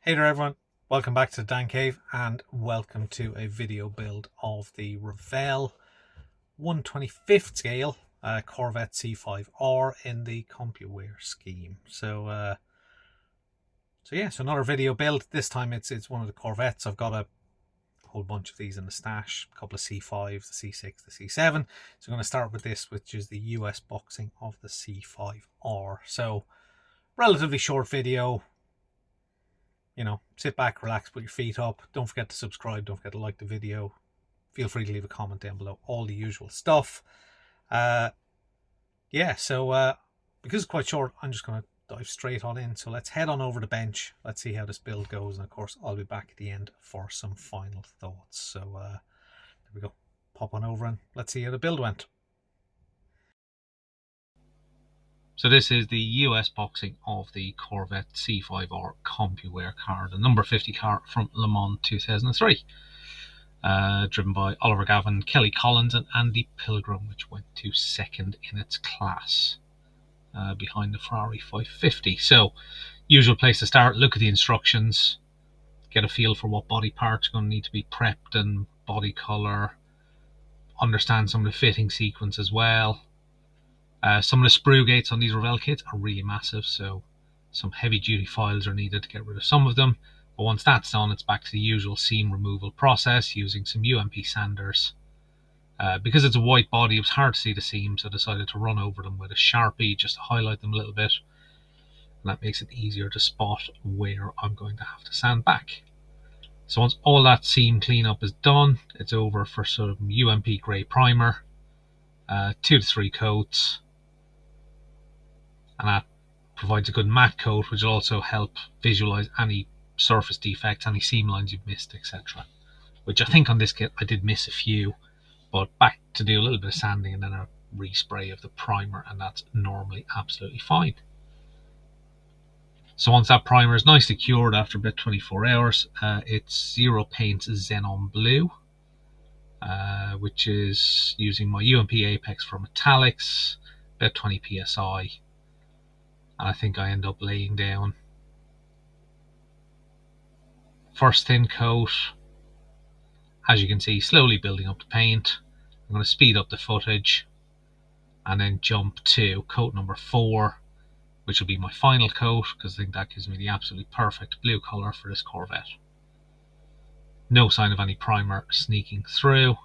Hey there everyone, welcome back to the Dan Cave and welcome to a video build of the Revell 1/25th scale Corvette C5-R in the CompuWare scheme. So another video build. This time it's one of the Corvettes. I've got a whole bunch of these in the stash, a couple of C5s, the C6, the C7. So I'm going to start with this, which is the US boxing of the C5-R. So relatively short video. You know, sit back, relax, put your feet up. Don't forget to subscribe. Don't forget to like the video. Feel free to leave a comment down below. All the usual stuff. Because it's quite short, I'm just going to dive straight on in. So let's head on over the bench. Let's see how this build goes. And of course, I'll be back at the end for some final thoughts. So there we go. Pop on over and let's see how the build went. So this is the US boxing of the Corvette C5-R CompuWare car, the number 50 car from Le Mans 2003. Driven by Oliver Gavin, Kelly Collins and Andy Pilgrim, which went to second in its class behind the Ferrari 550. So, usual place to start, look at the instructions, get a feel for what body parts are going to need to be prepped and body colour, understand some of the fitting sequence as well. Some of the sprue gates on these Revell kits are really massive, so some heavy duty files are needed to get rid of some of them. But once that's done, it's back to the usual seam removal process using some UMP sanders. Because it's a white body, it was hard to see the seams, so I decided to run over them with a Sharpie just to highlight them a little bit. And that makes it easier to spot where I'm going to have to sand back. So once all that seam cleanup is done, it's over for some UMP grey primer, 2 to 3 coats. And that provides a good matte coat, which will also help visualize any surface defects, any seam lines you've missed, etc. Which I think on this kit I did miss a few, but back to do a little bit of sanding and then a respray of the primer, and that's normally absolutely fine. So once that primer is nicely cured after about 24 hours, it's Zero Paint's Xenon Blue, which is using my UMP Apex for metallics, about 20 psi. And I think I end up laying down first thin coat, as you can see, slowly building up the paint. I'm going to speed up the footage and then jump to coat number 4, which will be my final coat, because I think that gives me the absolutely perfect blue colour for this Corvette. No sign of any primer sneaking through,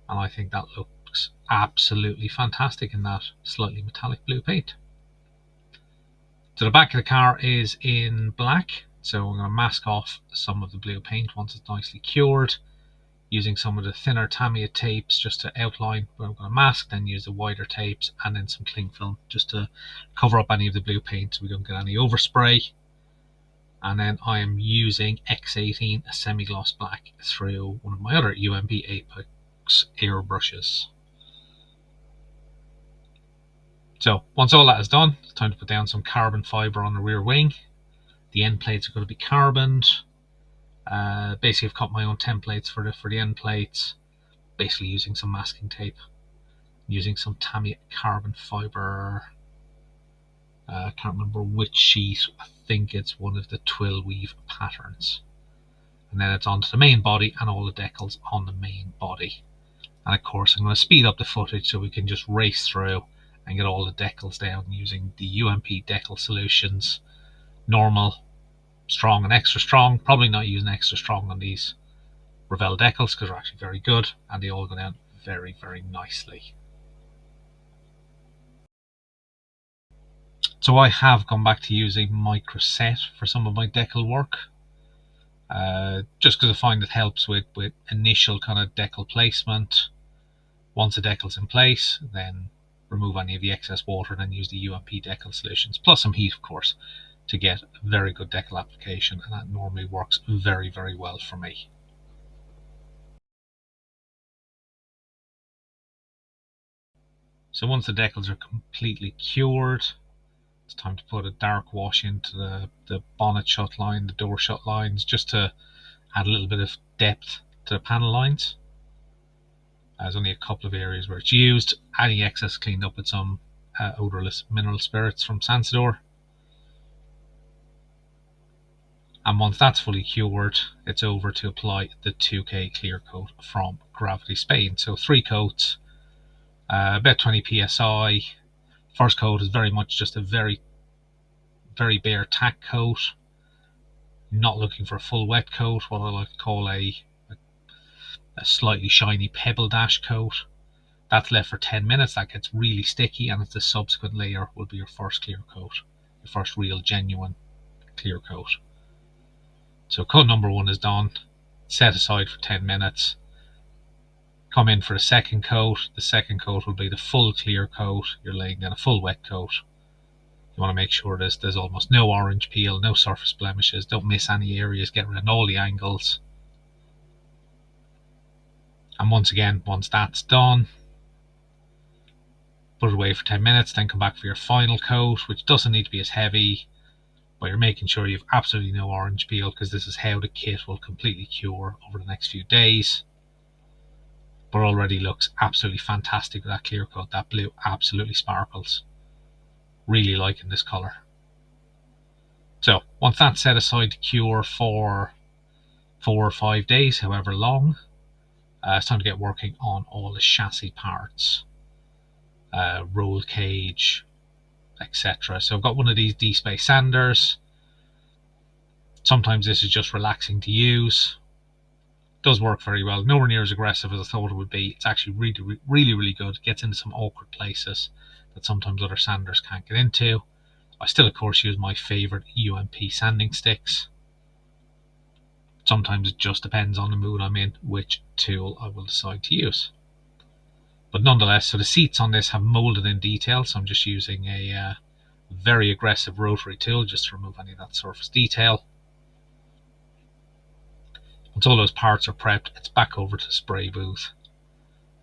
and I think that looks absolutely fantastic in that slightly metallic blue paint. So the back of the car is in black, so I'm going to mask off some of the blue paint once it's nicely cured, using some of the thinner Tamiya tapes just to outline where I'm going to mask, then use the wider tapes and then some cling film just to cover up any of the blue paint so we don't get any overspray. And then I am using X18, a semi-gloss black, through one of my other UMP Apex airbrushes. So once all that is done, it's time to put down some carbon fibre on the rear wing. The end plates are going to be carboned. Basically I've cut my own templates for the end plates, basically using some masking tape, using some Tamiya carbon fibre. I can't remember which sheet, I think it's one of the twill weave patterns. And then it's onto the main body and all the decals on the main body. And of course I'm going to speed up the footage so we can just race through and get all the decals down using the UMP decal solutions. Normal, strong and extra strong. Probably not using extra strong on these Revell decals because they're actually very good and they all go down very, very nicely. So I have gone back to using microset for some of my decal work. Just because I find it helps with initial kind of decal placement. Once the decal's in place, then remove any of the excess water and then use the UMP decal solutions, plus some heat of course, to get a very good decal application, and that normally works very, very well for me. So once the decals are completely cured, it's time to put a dark wash into the bonnet shut line, the door shut lines, just to add a little bit of depth to the panel lines. There's only a couple of areas where it's used. Any excess cleaned up with some odorless mineral spirits from Sansador. And once that's fully cured, it's over to apply the 2K clear coat from Gravity Spain. So 3 coats, about 20 psi. First coat is very much just a very bare tack coat. Not looking for a full wet coat, what I like to call a slightly shiny pebble dash coat. That's left for 10 minutes, that gets really sticky, and the subsequent layer will be your first clear coat, your first real genuine clear coat. So coat number 1 is done, set aside for 10 minutes. Come in for a second coat. The second coat will be the full clear coat. You're laying down a full wet coat. You want to make sure there's almost no orange peel, no surface blemishes, don't miss any areas, get around all the angles. And once again, once that's done, put it away for 10 minutes, then come back for your final coat, which doesn't need to be as heavy, but you're making sure you have absolutely no orange peel, because this is how the kit will completely cure over the next few days. But already looks absolutely fantastic with that clear coat. That blue absolutely sparkles. Really liking this colour. So once that's set aside to cure for 4 or 5 days, however long, it's time to get working on all the chassis parts, roll cage, etc. So I've got one of these D-Space sanders. Sometimes this is just relaxing to use. Does work very well. Nowhere near as aggressive as I thought it would be. It's actually really good. It gets into some awkward places that sometimes other sanders can't get into. I still, of course, use my favourite UMP sanding sticks. Sometimes it just depends on the mood I'm in, which tool I will decide to use. But nonetheless, so the seats on this have moulded in detail, so I'm just using a very aggressive rotary tool just to remove any of that surface detail. Once all those parts are prepped, it's back over to the spray booth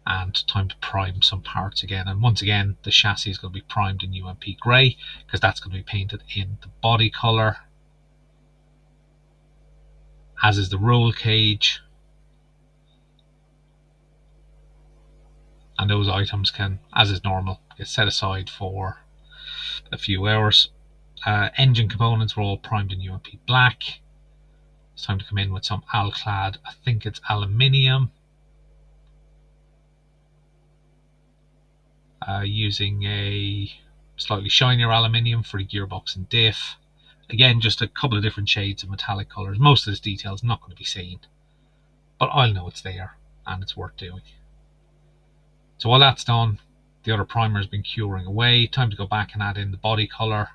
and time to prime some parts again. And once again, the chassis is going to be primed in UMP grey, because that's going to be painted in the body colour, as is the roll cage. And those items can, as is normal, get set aside for a few hours. Engine components were all primed in UMP black. It's time to come in with some Alclad, I think it's aluminium, using a slightly shinier aluminium for the gearbox and diff. Again, just a couple of different shades of metallic colours. Most of this detail is not going to be seen, but I'll know it's there and it's worth doing. So while that's done, the other primer has been curing away. Time to go back and add in the body colour.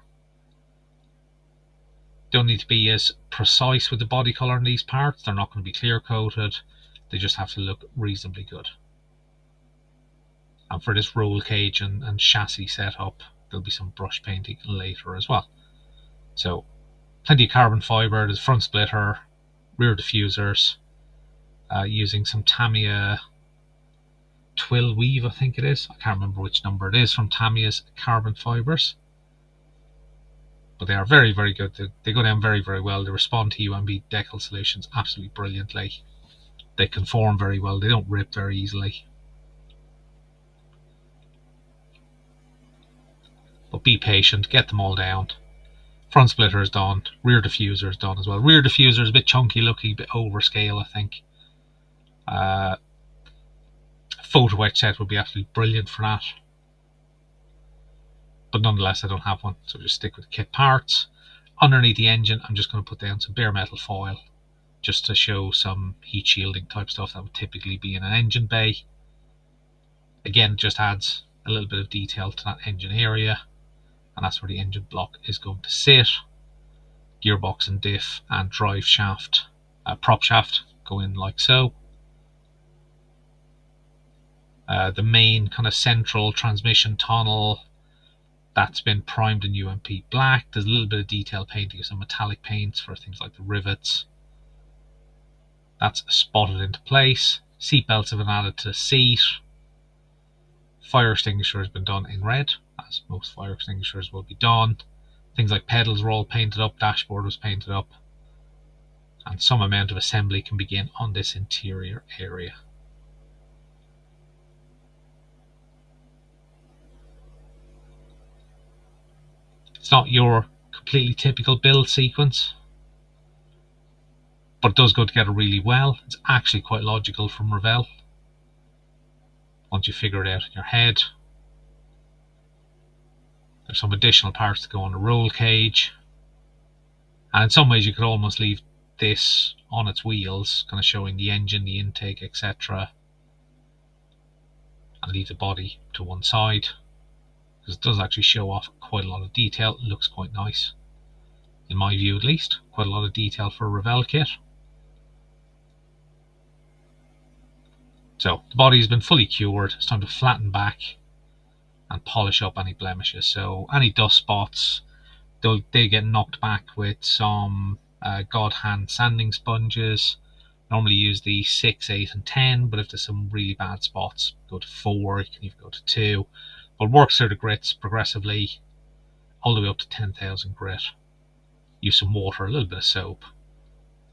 Don't need to be as precise with the body colour in these parts. They're not going to be clear coated. They just have to look reasonably good. And for this roll cage and chassis setup, there'll be some brush painting later as well. So plenty of carbon fibre. There's front splitter, rear diffusers, using some Tamiya twill weave, I think it is. I can't remember which number it is from Tamiya's carbon fibres. But they are very good. They go down very well. They respond to UMB decal solutions absolutely brilliantly. They conform very well. They don't rip very easily. But be patient, get them all down. Front splitter is done. Rear diffuser is done as well. Rear diffuser is a bit chunky looking, a bit overscale, I think. Photo etch set would be absolutely brilliant for that. But nonetheless, I don't have one, so just stick with the kit parts. Underneath the engine, I'm just going to put down some bare metal foil, just to show some heat shielding type stuff that would typically be in an engine bay. Again, it just adds a little bit of detail to that engine area, and that's where the engine block is going to sit. Gearbox and diff and drive shaft, prop shaft go in like so. The main kind of central transmission tunnel, that's been primed in UMP black. There's a little bit of detail painting, some metallic paints for things like the rivets. That's spotted into place. Seat belts have been added to the seat. Fire extinguisher has been done in red, as most fire extinguishers will be done. Things like pedals were all painted up, dashboard was painted up, and some amount of assembly can begin on this interior area. It's not your completely typical build sequence. but it does go together really well. It's actually quite logical from Revell once you figure it out in your head. There's some additional parts to go on the roll cage, and in some ways you could almost leave this on its wheels, kind of showing the engine, the intake, etc., and leave the body to one side, because it does actually show off quite a lot of detail. It looks quite nice, in my view at least. Quite a lot of detail for a Revell kit. So the body has been fully cured. It's time to flatten back and polish up any blemishes. So any dust spots, they get knocked back with some God hand sanding sponges. Normally use the 6, 8 and 10, but if there's some really bad spots, go to 4, you can even go to 2. But work through the grits progressively all the way up to 10,000 grit. Use some water, a little bit of soap.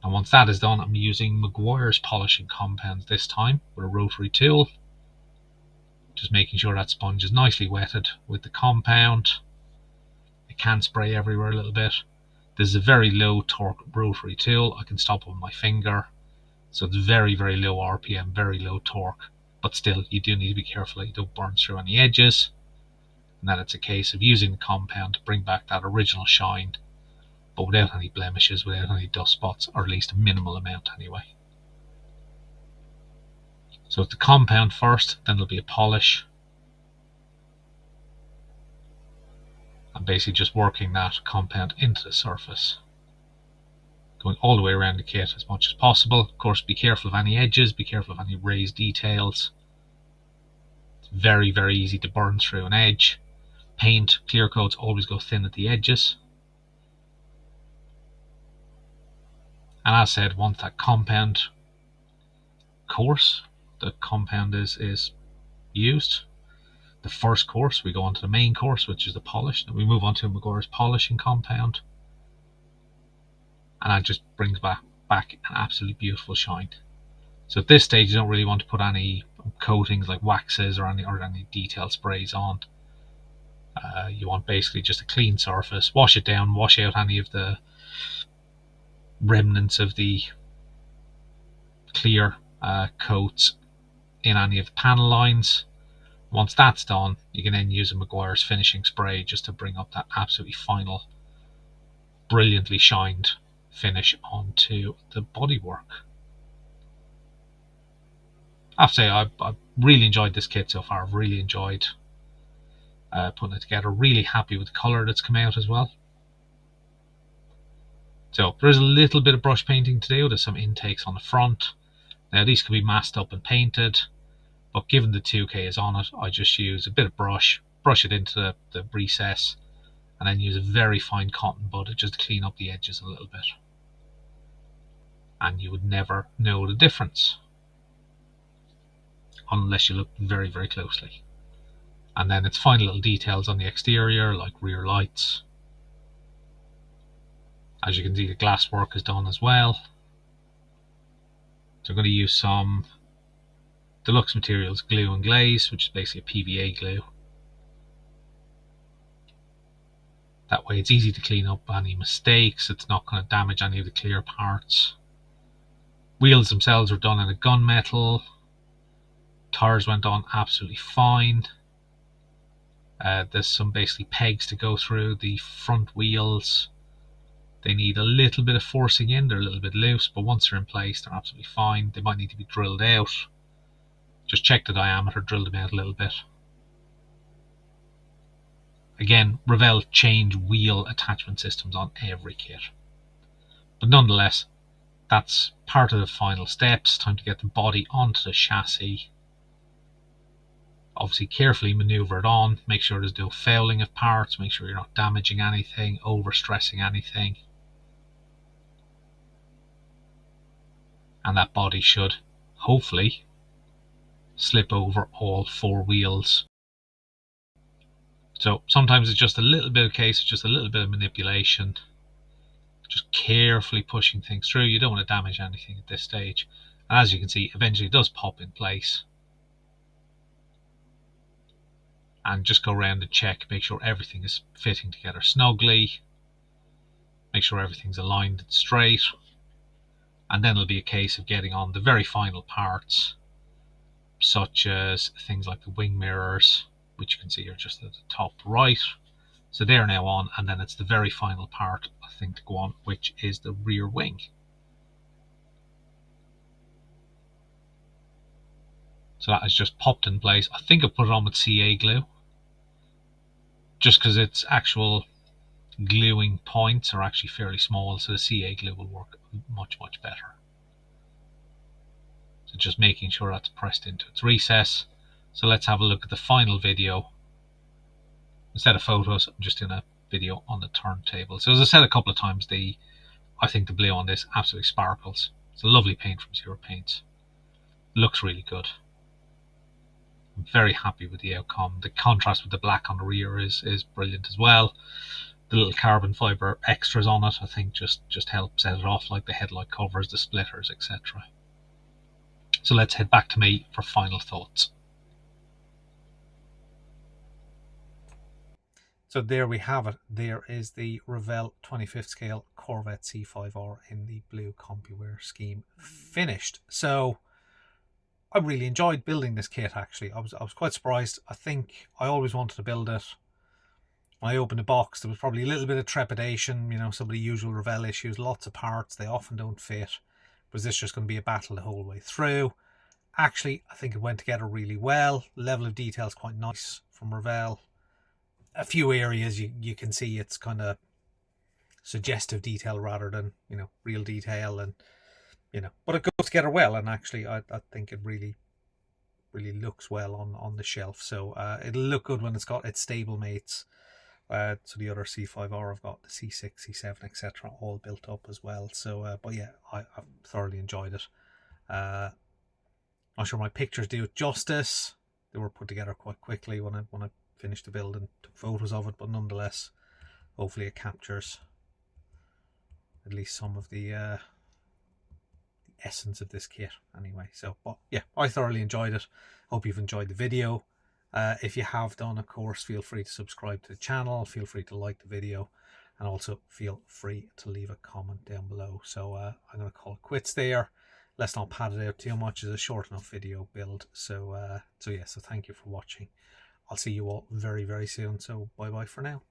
And once that is done, I'm using Meguiar's polishing compound this time with a rotary tool. Just making sure that sponge is nicely wetted with the compound. It can spray everywhere a little bit. This is a very low torque rotary tool. I can stop with my finger. So it's very, very low RPM, very low torque. But still, you do need to be careful that you don't burn through any edges. And then it's a case of using the compound to bring back that original shine, but without any blemishes, without any dust spots, or at least a minimal amount anyway. So it's the compound first, then there'll be a polish. And basically just working that compound into the surface, going all the way around the kit as much as possible. Of course, be careful of any edges, be careful of any raised details. It's very, very easy to burn through an edge. Paint, clear coats always go thin at the edges. And as said, once that compound course, the compound is used, the first course, we go on to the main course, which is the polish. Then we move on to Meguiar's polishing compound. And that just brings back an absolutely beautiful shine. So at this stage, you don't really want to put any coatings like waxes or any detail sprays on. You want basically just a clean surface. Wash it down, wash out any of the remnants of the clear coats in any of the panel lines. Once that's done, you can then use a Meguiar's finishing spray just to bring up that absolutely final, brilliantly shined finish onto the bodywork. I have to say, I've really enjoyed this kit so far. I've really enjoyed putting it together. Really happy with the colour that's come out as well. So there is a little bit of brush painting to do. There's some intakes on the front. Now these can be masked up and painted, but given the 2K is on it, I just use a bit of brush it into the recess, and then use a very fine cotton bud just to clean up the edges a little bit. And you would never know the difference unless you look very, very closely. And then it's fine little details on the exterior, like rear lights. As you can see, the glass work is done as well. So I'm going to use some Deluxe Materials glue and glaze, which is basically a PVA glue. That way it's easy to clean up any mistakes. It's not going to damage any of the clear parts. Wheels themselves were done in a gunmetal. Tires went on absolutely fine. There's some basically pegs to go through the front wheels. They need a little bit of forcing in, they're a little bit loose, but once they're in place, they're absolutely fine. They might need to be drilled out. Just check the diameter, drill them out a little bit. Again, Revell change wheel attachment systems on every kit. But nonetheless, that's part of the final steps. Time to get the body onto the chassis. Obviously carefully maneuver it on, make sure there's no fouling of parts, make sure you're not damaging anything, overstressing anything. And that body should, hopefully, slip over all 4 wheels. So sometimes it's just a little bit of case, just a little bit of manipulation. Just carefully pushing things through. You don't want to damage anything at this stage. And as you can see, eventually it does pop in place. And just go around and check, make sure everything is fitting together snugly. Make sure everything's aligned and straight. and then it'll be a case of getting on the very final parts, such as things like the wing mirrors, which you can see are just at the top right. So they're now on, and then it's the very final part, I think, to go on, which is the rear wing. So that is just popped in place. I think I put it on with CA glue, just because its actual gluing points are actually fairly small, so the CA glue will work much better. So just making sure that's pressed into its recess. So let's have a look at the final video. Instead of photos, I'm just in a video on the turntable. So as I said a couple of times, I think the blue on this absolutely sparkles. It's a lovely paint from Zero Paints. Looks really good. I'm very happy with the outcome. The contrast with the black on the rear is brilliant as well. The little carbon fibre extras on it, I think, just help set it off, like the headlight covers, the splitters, etc. So let's head back to me for final thoughts. So there we have it. There is the Revell 25th scale Corvette C5-R in the blue CompuWear scheme finished. So I really enjoyed building this kit, actually. I was quite surprised. I think I always wanted to build it. When I opened the box, there was probably a little bit of trepidation, you know, some of the usual Revell issues, lots of parts, they often don't fit. Was this just going to be a battle the whole way through? Actually, I think it went together really well. Level of detail is quite nice from Revell. A few areas you can see it's kind of suggestive detail rather than, you know, real detail, and you know, but it goes together well, and actually I think it really looks well on the shelf. So it'll look good when it's got its stable mates. So the other C5-R, I've got the C6, C7, etc. all built up as well. So but yeah, I've thoroughly enjoyed it. Not sure my pictures do it justice. They were put together quite quickly when I finished the build and took photos of it, but nonetheless, hopefully it captures at least some of the essence of this kit anyway. So, but yeah, I thoroughly enjoyed it. Hope you've enjoyed the video. If you have done, of course, feel free to subscribe to the channel, feel free to like the video, and also feel free to leave a comment down below. So I'm going to call it quits there. Let's not pad it out too much. It's a short enough video build. So yeah, so thank you for watching. I'll see you all very soon. So bye for now.